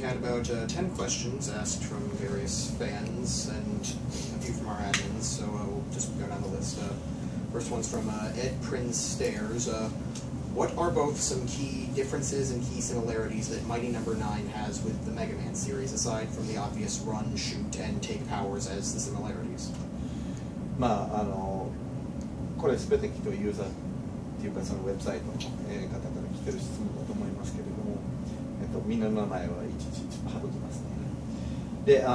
had about 10 questions asked from various fans and a few from our admins, so we'll just go down the list. First one's from Ed Prince Stairs. What are both some key differences and key similarities that Mighty No. 9 has with the Mega Man series, aside from the obvious run, shoot, and take powers as the similarities? まあこれ全てきっとユーザーっていうかそのウェブサイトの方から来てる質問だと思いますけれども、みんなの名前はいちいち省きますね。でま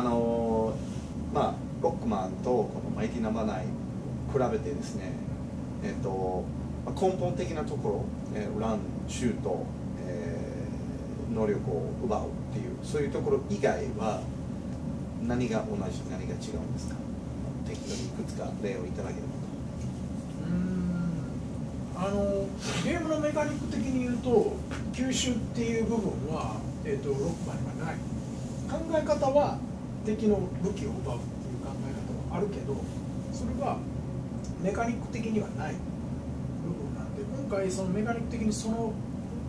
あロックマンとこのマイティナンバー9比べてですね、根本的なところ、ラン、シュート、能力を奪うっていうそういうところ以外は何が同じ何が違うんですか？適当にいくつか例をいただければと。ゲームのメカニック的に言うと吸収っていう部分は、ロックマンにはない。考え方は敵の武器を奪うっていう考え方はあるけど、それがメカニック的にはない部分なんで、今回そのメカニック的にその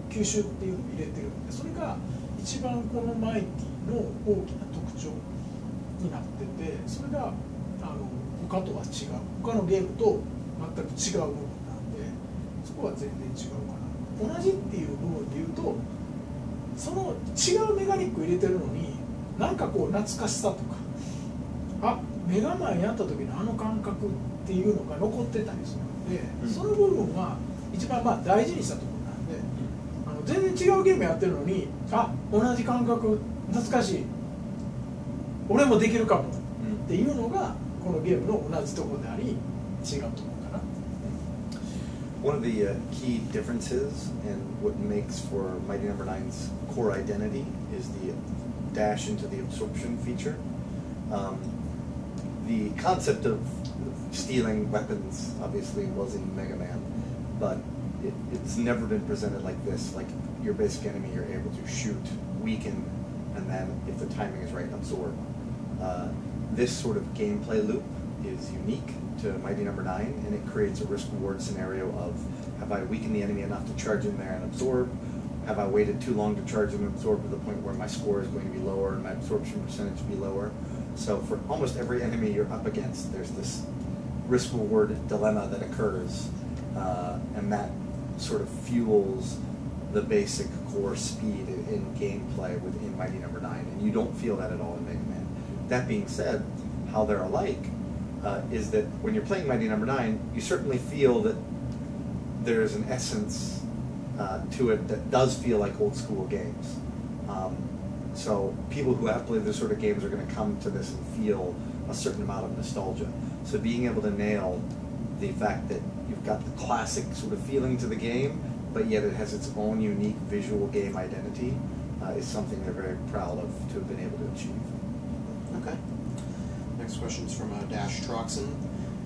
吸収っていうのを入れてるんで、それが一番このマイティの大きな特徴になってて、それが他とは違う、他のゲームと全く違う部分なんで、そこは全然違うかな。同じっていう部分で言うと、その違うメカニック入れてるのになんかこう懐かしさとか、あ、メガマンやった時のあの感覚っていうのが残ってたりするので、その部分は一番大事にしたところなんで、全然違うゲームやってるのに、あ、同じ感覚懐かしい、俺もできるかもっていうのがこのゲームの同じところであり違うと思うかな。One of the key differences and what makes for Mighty No. 9's core identity is the dash into the absorption feature. The concept of stealing weapons obviously was in Mega Man, but it's never been presented like this. Like your basic enemy, you're able to shoot, weaken, and then if the timing is right, absorb. This sort of gameplay loop is unique to Mighty No. 9, and it creates a risk-reward scenario of, have I weakened the enemy enough to charge in there and absorb? Have I waited too long to charge and absorb to the point where my score is going to be lower and my absorption percentage be lower? So for almost every enemy you're up against, there's this risk-reward dilemma that occurs, and that sort of fuels the basic core speed in gameplay within Mighty No. 9, and you don't feel that at all in Mega Man. That being said, how they're alike is that when you're playing Mighty No. 9, you certainly feel that there's an essence to it that does feel like old school games. So people who have played this sort of games are going to come to this and feel a certain amount of nostalgia. So being able to nail the fact that you've got the classic sort of feeling to the game, but yet it has its own unique visual game identity is something they're very proud of to have been able to achieve. Okay. Next question is from Dash Troxon.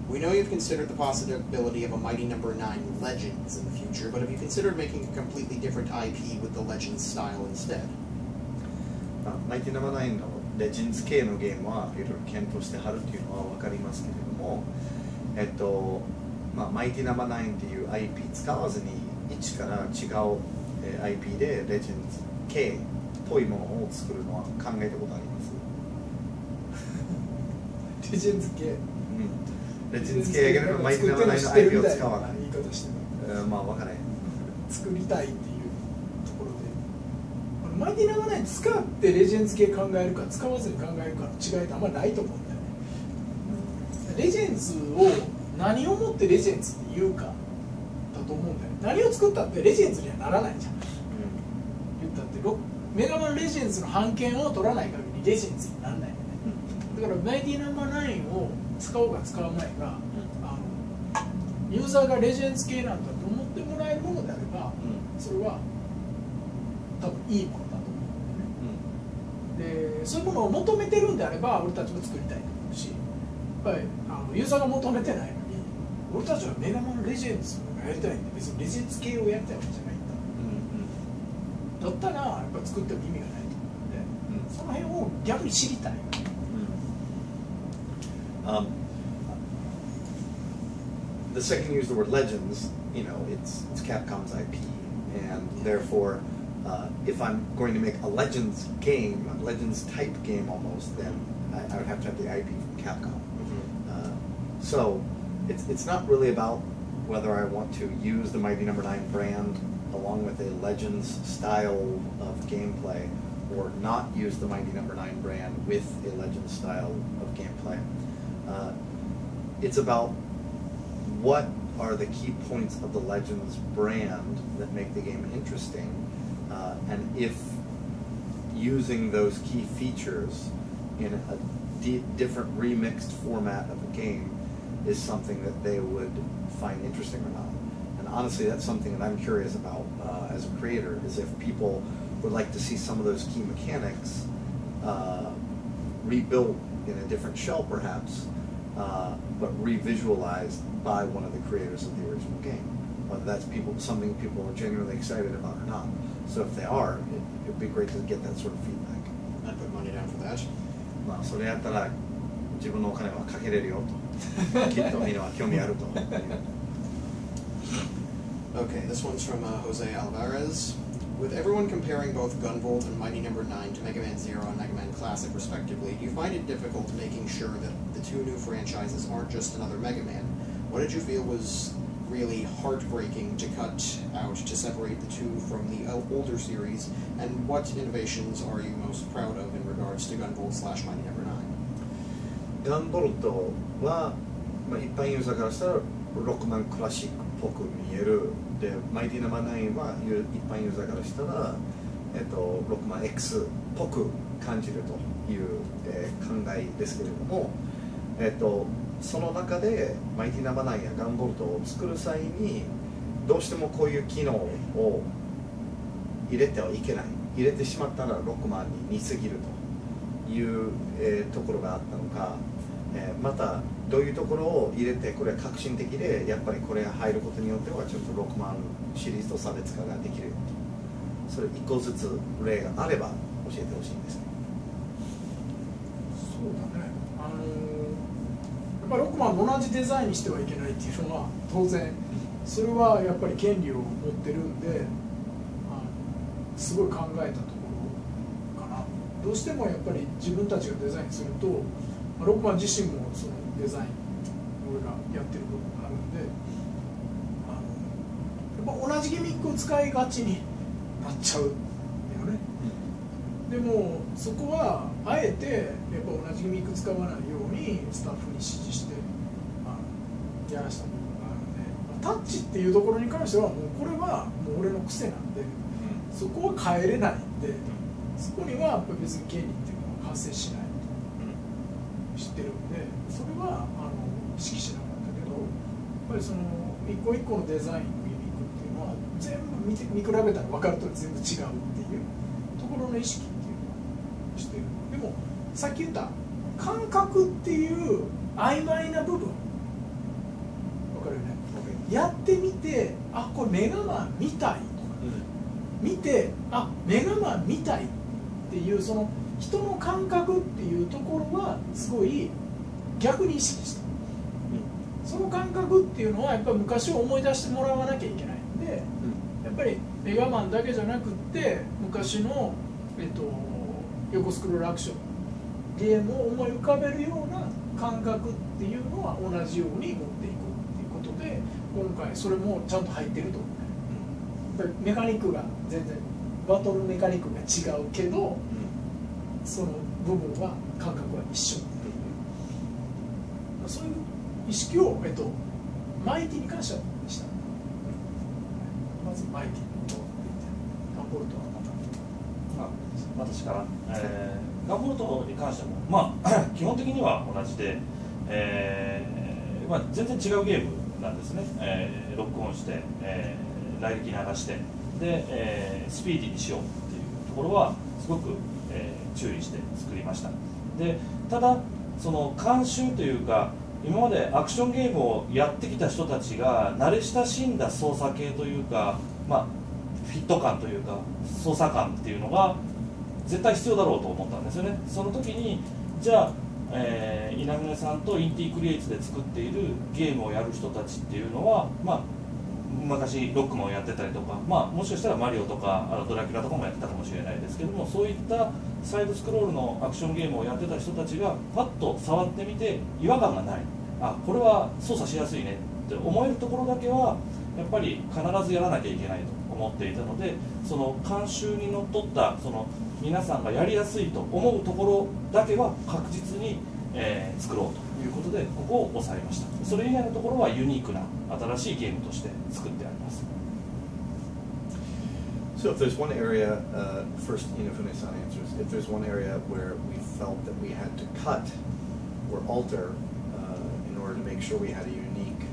We know you've considered the possibility of a Mighty No. 9 Legends in the future, but have you considered making a completely different IP with the Legends style instead? マイティナンバー9のレジェンズ系のゲームはいろいろ検討してはるっていうのは分かりますけれども、マイティナンバー9っていう IP 使わずに一から違う IP でレジェンズ系っぽいものを作るのは考えたことありますレジェンズ系、レジェンズ系やけどマイティナンバー9の IP を使わない。言い方してる。まあ分からへん。作りたいっていうところで、マイティナンバー9使ってレジェンズ系考えるか使わずに考えるかの違いってあんまりないと思うんだよね。レジェンズを何をもってレジェンズって言うかだと思うんだよね。何を作ったってレジェンズにはならないじゃん。言ったってメガマンレジェンズの版権を取らない限りレジェンズにならないよね。だからマイティナンバー9を使おうが使う前が、ユーザーがレジェンズ系なんだと思ってもらえるものであれば、それは多分いいものだと思うんだよね。で、そういうものを求めてるんであれば俺たちも作りたいと思うし、やっぱりユーザーが求めてないのに俺たちはメガマンレジェンズがやりたいんで別にレジェンズ系をやりたいわけじゃないんだ。だったらやっぱ作っても意味がないと思うので、その辺を逆に知りたい。The second you use the word legends, you know, it's Capcom's IP, and therefore If I'm going to make a Legends game, a Legends type game almost, then I would have to have the IP from Capcom. So it's not really about whether I want to use the Mighty No. 9 brand along with a Legends style of gameplay, or not use the Mighty No. 9 brand with a Legends style of gameplay. It's about what are the key points of the Legends brand that make the game interesting, and if using those key features in a different remixed format of a game is something that they would find interesting or not. And honestly, that's something that I'm curious about as a creator, is if people would like to see some of those key mechanics rebuilt in a different shell perhaps, but re-visualized by one of the creators of the original game. Whether that's something people are genuinely excited about or not. So if they are, it'd be great to get that sort of feedback. I'd put money down for that. まあそれやったら自分のお金はかけれるよときっとみんなは興味あると。Okay, this one's from Jose Alvarez. With everyone comparing both Gunvolt and Mighty No. 9 to Mega Man Zero and Mega Man Classic respectively, do you find it difficult making sure that the two new franchises aren't just another Mega Man? What did you feel was really heartbreaking to cut out to separate the two from the older series, and what innovations are you most proud of in regards to Gunvolt/Mighty No. 9? ガンボルトは、まあ、一般ユーザーからしたらロックマンクラシックっぽく見える。で、マイティナマ9は一般ユーザーからしたら、ロックマン X っぽく感じるという、考えですけれども、その中でマイティナマ9やガンボルトを作る際にどうしてもこういう機能を入れてはいけない、入れてしまったらロックマンに似すぎるという、ところがあったのか、またどういうところを入れてこれは革新的でやっぱりこれが入ることによってはちょっとロックマンシリーズと差別化ができるよと、それ1個ずつ例があれば教えてほしいんですね。そうだね、やっぱりロックマンと同じデザインにしてはいけないっていうのは当然それはやっぱり権利を持ってるんで、すごい考えたところかな。どうしてもやっぱり自分たちがデザインするとロックマン自身もそのデザイン俺がやってる部分があるんで、やっぱ同じギミックを使いがちになっちゃうんだよね。でもそこはあえてやっぱ同じギミック使わないようにスタッフに指示してやらした部分があるんで、タッチっていうところに関してはもうこれはもう俺の癖なんで、そこは変えれないんで、そこにはやっぱ別に権利っていうのは発生しないと知ってるんで、それは意識しなかったけど、やっぱりその一個一個のデザインのギミックっていうのは全部見比べたら分かると全部違うっていうところの意識っていうのはしてる。でもさっき言った感覚っていう曖昧な部分分かるよね。やってみて、あ、これメガマン見たいとか、見て、あ、メガマン見たいっていうその人の感覚っていうところはすごい逆に意識した、その感覚っていうのはやっぱり昔を思い出してもらわなきゃいけないんで、やっぱりメガマンだけじゃなくって昔の、横スクロールアクションゲームを思い浮かべるような感覚っていうのは同じように持っていくっていうことで、今回それもちゃんと入ってると思うね。やっぱりメカニックが全然バトルメカニックが違うけど、その部分は感覚は一緒っていう、そういう意識を、マイティに関してはした。まずマイティとガンボルトは私から、ガンボルトに関しても、まあ、基本的には同じで、まあ、全然違うゲームなんですね。ロックオンして、来歴流してで、スピーディーにしようっていうところはすごく、注意して作りました。でただその慣習というか今までアクションゲームをやってきた人たちが慣れ親しんだ操作系というか、まあ、フィット感というか操作感っていうのが絶対必要だろうと思ったんですよね。その時にじゃあ、稲宗さんとインティクリエイツで作っているゲームをやる人たちっていうのは、まあ、昔ロックマンをやってたりとか、まあ、もしかしたらマリオとかドラキュラとかもやってたかもしれないですけども、そういったサイドスクロールのアクションゲームをやってた人たちがパッと触ってみて違和感がない、あ、これは操作しやすいねって思えるところだけはやっぱり必ずやらなきゃいけないと思っていたので、その慣習にのっとったその皆さんがやりやすいと思うところだけは確実に、作ろうということでここを抑えました。それ以外のところはユニークな新しいゲームとして作ってあります。 So if there's one area, first Inafune-san answers, if there's one area where we felt that we had to cut or alter in order to make sure we had a unique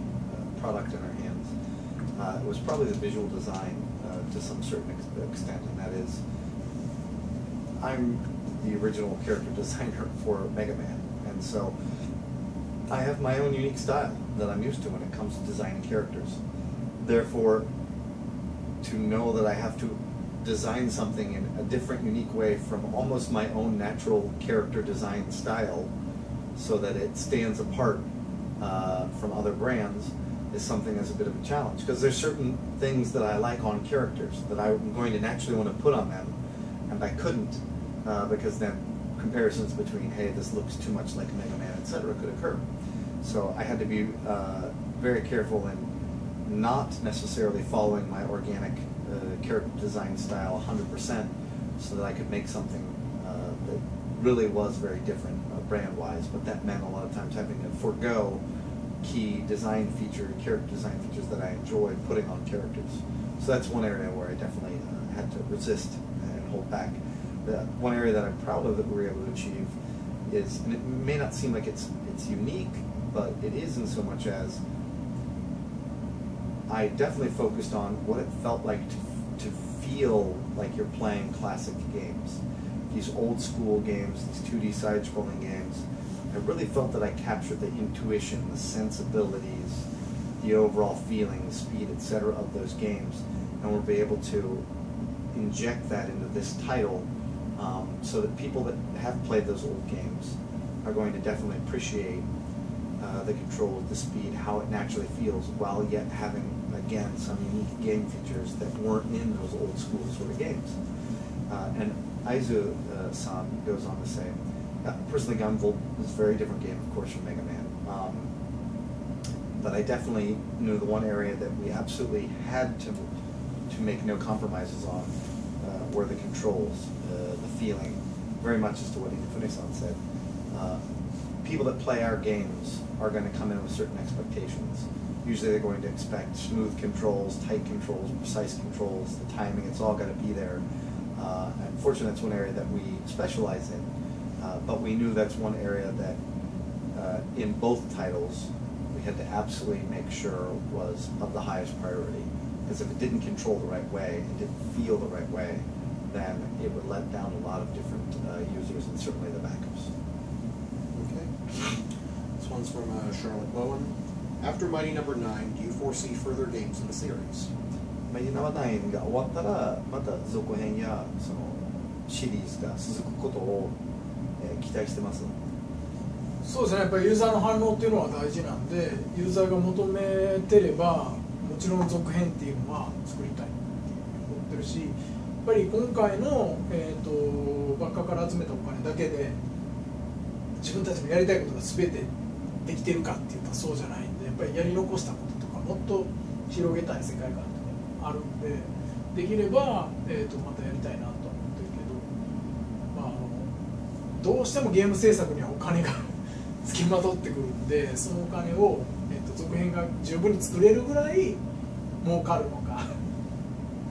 product in our hands, it was probably the visual design to some certain extent, and that is, I'm the original character designer for Mega Man, and so I have my own unique style that I'm used to when it comes to designing characters. Therefore, to know that I have to design something in a different, unique way from almost my own natural character design style so that it stands apart from other brands is something that's a bit of a challenge, because there's certain things that I like on characters that I'm going to naturally want to put on them, and I couldn't because then comparisons between, hey, this looks too much like Mega Man, etc. could occur. So I had to be very careful in not necessarily following my organic character design style 100% so that I could make something that really was very different brand-wise, but that meant a lot of times having to forego key design feature, character design features that I enjoyed putting on characters. So that's one area where I definitely had to resist and hold back. The one area that I'm proud of that we were able to achieve is, and it may not seem like it's unique, but it is in so much as I definitely focused on what it felt like to feel like you're playing classic games. These old school games, these 2D side-scrolling games, I really felt that I captured the intuition, the sensibilities, the overall feeling, the speed, etc. of those games, and we'll be able to inject that into this title so that people that have played those old games are going to definitely appreciate the control, the speed, how it naturally feels, while yet having, again, some unique game features that weren't in those old school sort of games. And Aizu-san goes on to say, personally, Gunvolt is a very different game, of course, from Mega Man. But I definitely knew the one area that we absolutely had to make no compromises on were the controls, the feeling, very much as to what Inafune-san said. People that play our games are going to come in with certain expectations. Usually they're going to expect smooth controls, tight controls, precise controls, the timing, it's all got to be there. Unfortunately, that's one area that we specialize in. But we knew that's one area that in both titles we had to absolutely make sure was of the highest priority. Because if it didn't control the right way, it didn't feel the right way, then it would let down a lot of different users and certainly the backers. Okay. This one's from Charlotte Bowen. After Mighty Number 9, do you foresee further games in the series? マイナンバー9が終わったらまた続編やそのシリーズが続くことを、期待してます。そうですね、やっぱりユーザーの反応っていうのは大事なんで、ユーザーが求めてればもちろん続編っていうのは作りたいって思ってるし、やっぱり今回の、バッカから集めたお金だけで自分たちのやりたいことが全てできてるかっていうとそうじゃないんで、やっぱりやり残したこととかもっと広げたい世界観っていうのがあるんで、できれば、またやりたいなと思ってるけど、まあ、どうしてもゲーム制作にはお金が付きまとってくるんで、そのお金を、続編が十分に作れるぐらい儲かるのか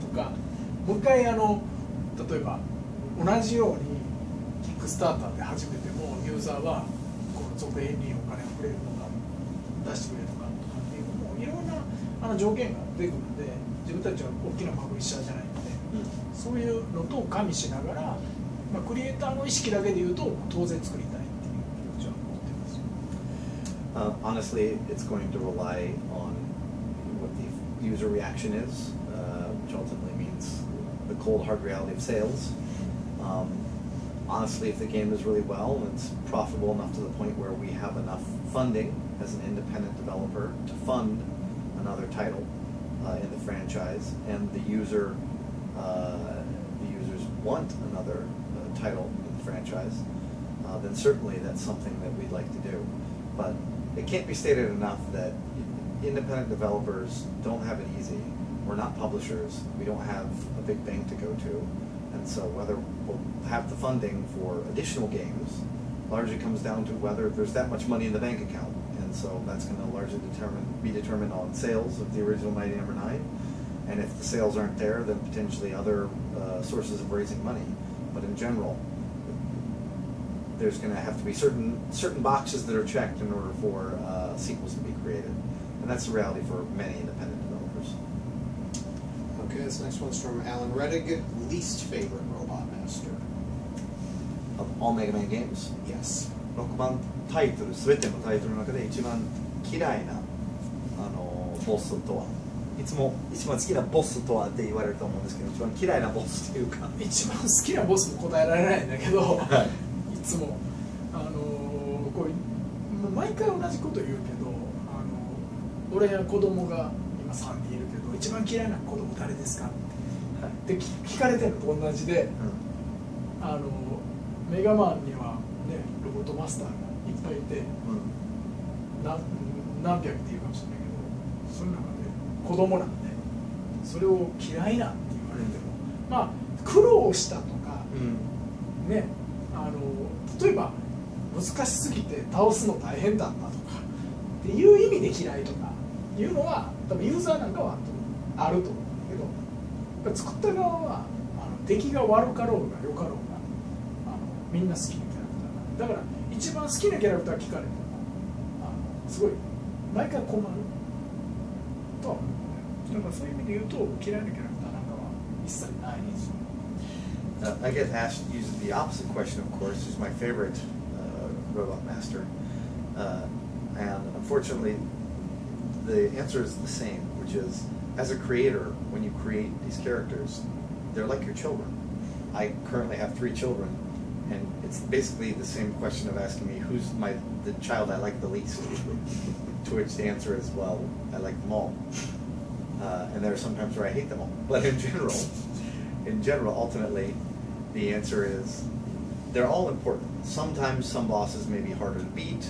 とか、もう一回例えば同じようにキックスターターで始めてもユーザーはこの続編にお金をくれるのか出してくれるのかとかっていうのもいろんな条件が出てくるんで、自分たちは大きなパブリッシャーじゃないので、そういうのと加味しながら、まあ、クリエイターの意識だけで言うと当然作りたいっていう気持ちは持ってます。Honestly, it's going to rely on what the user reaction is, which ultimately means the cold hard reality of sales. Honestly, if the game is really well and it's profitable enough to the point where we have enough funding as an independent developer to fund another title, in the franchise, and the users want another title in the franchise, then certainly that's something that we'd like to do. But it can't be stated enough that independent developers don't have it easy. We're not publishers. We don't have a big bank to go to. And so whether we'll have the funding for additional games largely comes down to whether there's that much money in the bank account. And so that's going to largely be determined on sales of the original Mighty No. 9. And if the sales aren't there, then potentially other sources of raising money. But in general, there's going to have to be certain boxes that are checked in order for sequels to be created. And that's the reality for many independent developers. Okay, this next one's from Alan Reddig. Least favorite Robot Master? Of all Mega Man games? Yes. 6番タイトル、すべてのタイトルの中で一番嫌いなボスとは、いつも一番好きなボスとはって言われると思うんですけど、一番嫌いなボスっていうか、一番好きなボスも答えられないんだけど、はい、いつもこう毎回同じこと言うけど、俺や子供が今3人いるけど、一番嫌いな子供誰ですかって聞かれてるのと同じで、メガマンにはね、ロボットマスターがいっぱいいて、何百っていうかもしれないけど、その中で子供なんで、それを嫌いなって言われても、まあ苦労したとか、ね、例えば難しすぎて倒すの大変だったとかっていう意味で嫌いとかいうのは多分ユーザーなんかはあると思うんだけど、作った側は出来が悪かろうが良かろうがみんな好きなキャラクターだから一番好きなキャラクター聞かれてもすごい毎回困るとは思う。だからそういう意味で言うと嫌いなキャラクターなんかは一切ないんですよ。I get asked using the opposite question, of course, who's my favorite robot master, and unfortunately, the answer is the same, which is, as a creator, when you create these characters, they're like your children. I currently have 3 children, and it's basically the same question of asking me who's the child I like the least. To which the answer is, well, I like them all, and there are some times where I hate them all. But in general, ultimately, the answer is they're all important. Sometimes some bosses may be harder to beat.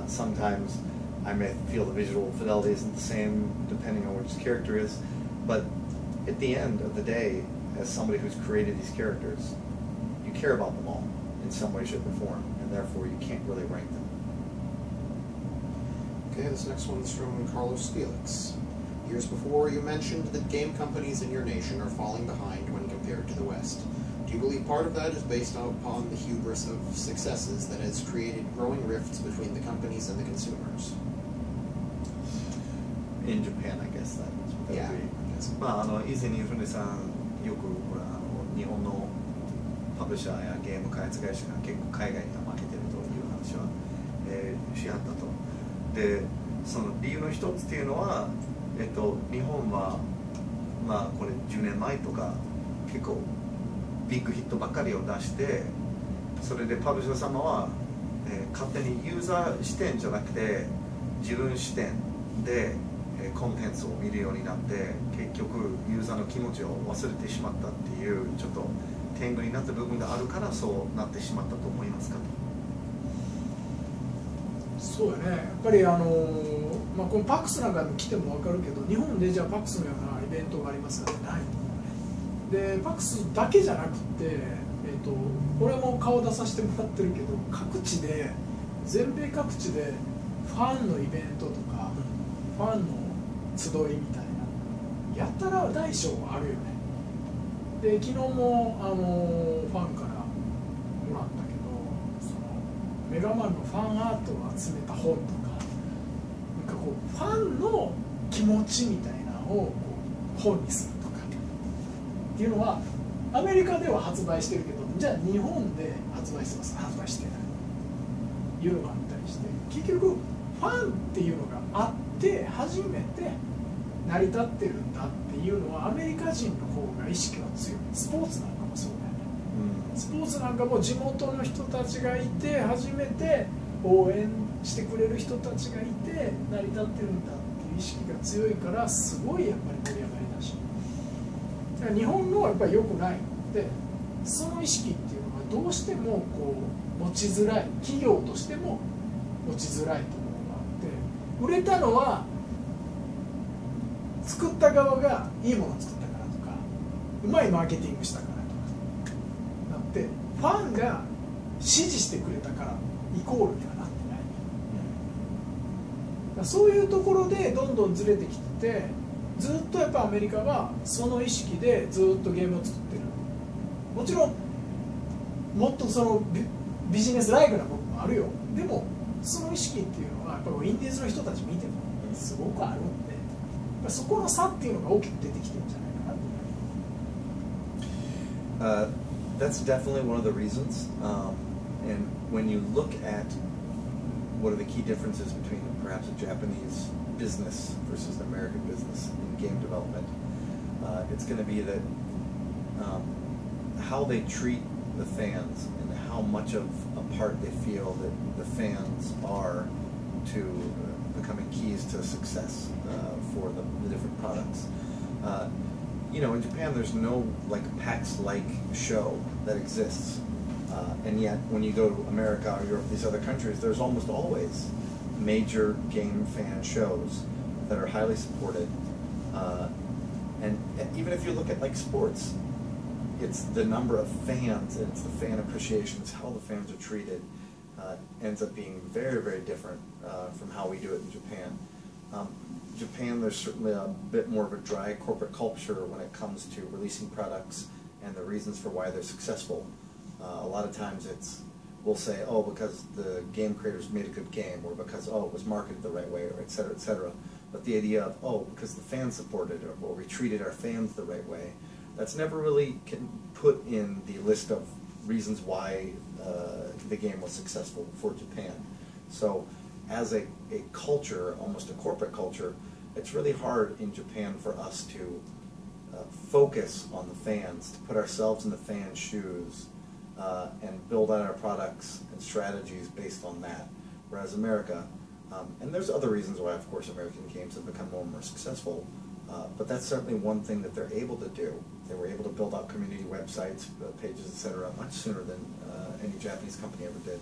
Sometimes I may feel the visual fidelity isn't the same depending on which the character is. But at the end of the day, as somebody who's created these characters, you care about them all in some way, shape, or form, and therefore you can't really rank them. Okay, this next one's from Carlos Felix. Years before, you mentioned that game companies in your nation are falling behind when compared to the West. Do you believe part of that is based upon the hubris of successes that has created growing rifts between the companies and the consumers? In Japan, I guess that would Yeah, be. I guess. 以前にInafuneさんよくほら日本のパブリッシャーやゲーム開発会社が結構海外には負けてるという話は、しはったと。で、その理由の一つっていうのは、日本はまあこれ10年前とか結構ビッグヒットばっかりを出して、それでパブリッシャー様は、勝手にユーザー視点じゃなくて自分視点でコンテンツを見るようになって結局ユーザーの気持ちを忘れてしまったっていうちょっと天狗になった部分があるからそうなってしまったと思いますかと。そうだね、やっぱりまあ、このパックスなんかに来ても分かるけど日本でじゃあパックスのようなイベントがありますかってないでパックスだけじゃなくて、俺も顔出させてもらってるけど各地で全米各地でファンのイベントとかファンの集いみたいなやたら大小あるよねで昨日もファンからもらったけどそのメガマンのファンアートを集めた本とかなんかこうファンの気持ちみたいなのをこう本にするとかっていうのはアメリカでは発売してるけどじゃあ日本で発売してます発売してないいうのがあったりして結局ファンっていうのがあって初めて成り立ってるんだっていうのはアメリカ人の方が意識が強いスポーツなんかもそうだよね、スポーツなんかも地元の人たちがいて初めて応援してくれる人たちがいて成り立ってるんだっていう意識が強いからすごいやっぱり盛り上がりだし、だから日本のやっぱり良くないので、その意識っていうのがどうしてもこう持ちづらい、企業としても持ちづらいところがあって、売れたのは作った側がいいものを作ったからとか、うまいマーケティングしたからとかなって、ファンが支持してくれたからイコールにはなってない。だからそういうところでどんどんずれてきてて、ずっとやっぱアメリカはその意識でずっとゲームを作ってる。もちろんもっとそのビジネスライクな部分もあるよ。でもその意識っていうのはやっぱりインディーズの人たち見てもすごくあるんで、そこの差っていうのが大きく出てきてるんじゃないかなと。That's definitely one of the reasons. And when you look at what are the key differences between perhaps a Japanese business versus an American business in game development, it's going to be that how they treat the fans and how much of a part they feel that the fans are to becoming keys to success for the different products. You know, in Japan, there's no like PAX-like show that exists, and yet when you go to America or Europe, these other countries, there's almost always major game fan shows that are highly supported. And even if you look at like sports, it's the number of fans and it's the fan appreciation, it's how the fans are treated, ends up being very, very different from how we do it in Japan. Japan, there's certainly a bit more of a dry corporate culture when it comes to releasing products and the reasons for why they're successful. A lot of times we'll say, oh, because the game creators made a good game, or because, oh, it was marketed the right way, or et cetera, et cetera. But the idea of, oh, because the fans supported it, or we treated our fans the right way, that's never really put in the list of reasons why the game was successful for Japan. So as a culture, almost a corporate culture, it's really hard in Japan for us to focus on the fans, to put ourselves in the fans' shoes, and build out our products and strategies based on that. Whereas America, and there's other reasons why, of course, American games have become more and more successful, but that's certainly one thing that they're able to do. They were able to build out community websites, pages, etc., much sooner than any Japanese company ever did.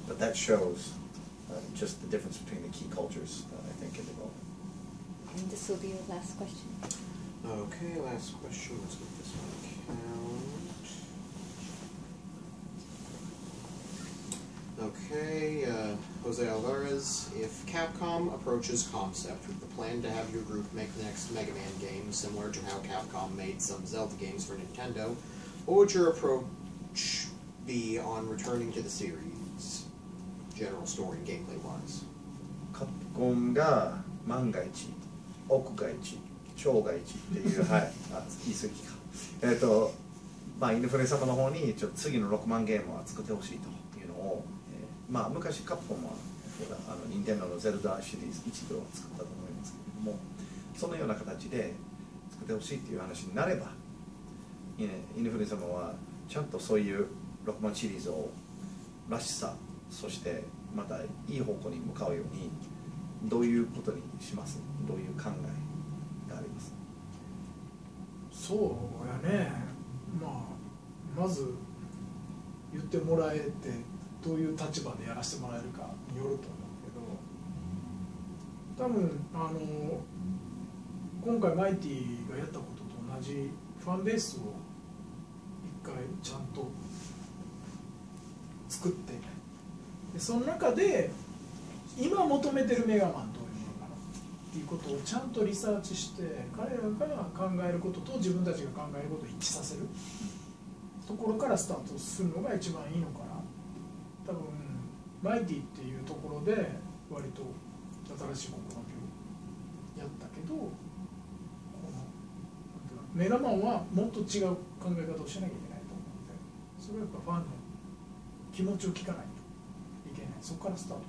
But that shows just the difference between the key cultures, I think, in development. And this will be your last question. Okay, last question. Let's make this one count. Okay, Jose Alvarez, if Capcom approaches concept with the plan to have your group make the next Mega Man game, similar to how Capcom made some Zelda games for Nintendo, what would your approach be on returning to the series, general story and gameplay-wise? Capcom が万が一、億が一、超が一っていう、はい、言い過ぎか。まあ、イヌフレ様の方に次の6万ゲームは作ってほしいというのを、まあ、昔カプコンは任天堂のゼルダシリーズ1と作ったと思いますけれども、そのような形で作ってほしいという話になれば、イヌフレ様はちゃんとそういう6万シリーズをらしさ、そしてまたいい方向に向かうようにどういうことにします？どういう考えがあります？そうやね、まあ、まず言ってもらえてどういう立場でやらせてもらえるかによると思うけど、多分今回マイティがやったことと同じファンベースを一回ちゃんと作って、でその中で今求めてるメガマンどういうものかなっていうことをちゃんとリサーチして、彼らが考えることと自分たちが考えることを一致させるところからスタートするのが一番いいのかな。多分マイティっていうところで割と新しい試みをやったけど、このメガマンはもっと違う考え方をしなきゃいけないと思うので、それはやっぱファンの気持ちを聞かないといけない。そこからスタートか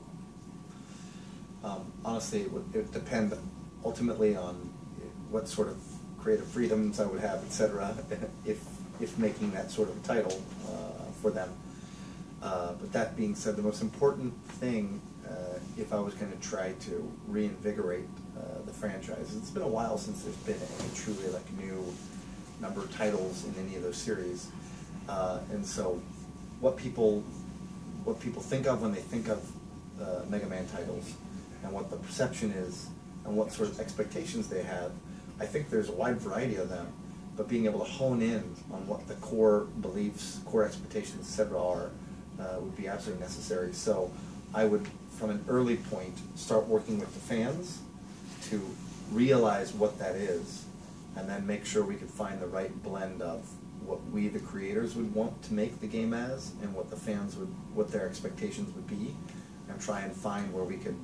な。Honestly, it would depend ultimately on what sort of creative freedoms I would have, etc. If making that sort of title for them. But that being said, the most important thing, if I was going to try to reinvigorate the franchise, it's been a while since there's been any truly like new number of titles in any of those series, and so what people think of when they think of Mega Man titles, and what the perception is, and what sort of expectations they have, I think there's a wide variety of them, but being able to hone in on what the core beliefs, core expectations, etc. are, would be absolutely necessary. So I would, from an early point, start working with the fans to realize what that is, and then make sure we could find the right blend of what we, the creators, would want to make the game as, and what the fans would, what their expectations would be, and try and find where we could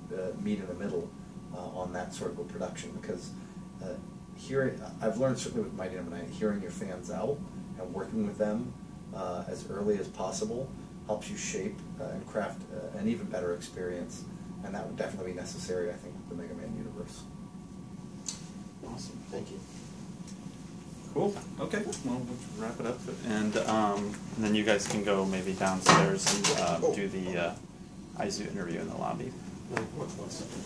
meet in the middle on that sort of a production. Because I've learned, certainly with Mighty Number 9, hearing your fans out and working with them as early as possible helps you shape and craft an even better experience, and that would definitely be necessary, I think, with the Mega Man universe. Awesome. Thank you. Cool. Okay. Well, we'll wrap it up, and then you guys can go maybe downstairs and do the Aizu interview in the lobby. One second.